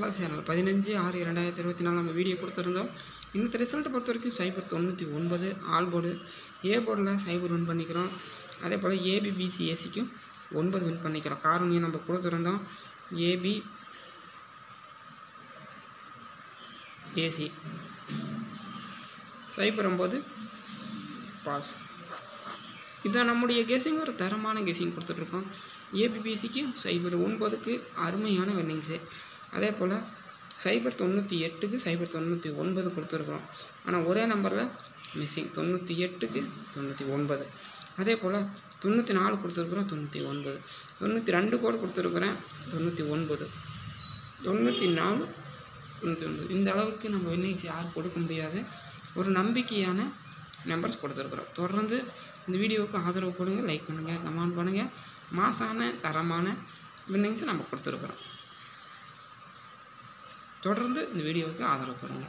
Kerala channel 15/6/2024 நம்ம video கொடுத்துருந்தோம். இந்த ரிசல்ட்டை பொறுத்த வரைக்கும் 099 ஆல் போர்டு ஏ போர்டில் 0 வின் பண்ணிக்கிறோம். அதே போல் ஏபிபிசி ஏசிக்கும் 9 வின் பண்ணிக்கிறோம். காரணியம் நம்ம கொடுத்துருந்தோம். ஏபி ஏசி 0 பாஸ். இதுதான் நம்முடைய கெஸிங். ஒரு தரமான கெஸிங் கொடுத்துட்ருக்கோம். ஏபிபிசிக்கு 0 அருமையான வின்னிங்ஸு. அதே போல் 098க்கு 099 கொடுத்துருக்குறோம். ஆனால் ஒரே நம்பரில் மிஸ்ஸிங் 98க்கு 99. அதே போல் 94 கொடுத்துருக்குறோம். 99 92 கோடு கொடுத்துருக்குறேன். 99 94 99. இந்த அளவுக்கு நம்ம வின்னிங்ஸ் யாரும் கொடுக்க முடியாது. ஒரு நம்பிக்கையான நம்பர்ஸ் கொடுத்துருக்குறோம். தொடர்ந்து இந்த வீடியோவுக்கு ஆதரவு கொடுங்க, லைக் பண்ணுங்கள், கமெண்ட் பண்ணுங்கள். மாசான தரமான வின்னிங்ஸை நம்ம கொடுத்துருக்குறோம். தொடர்ந்து இந்த வீடியோவுக்கு ஆதரவு கொடுங்க.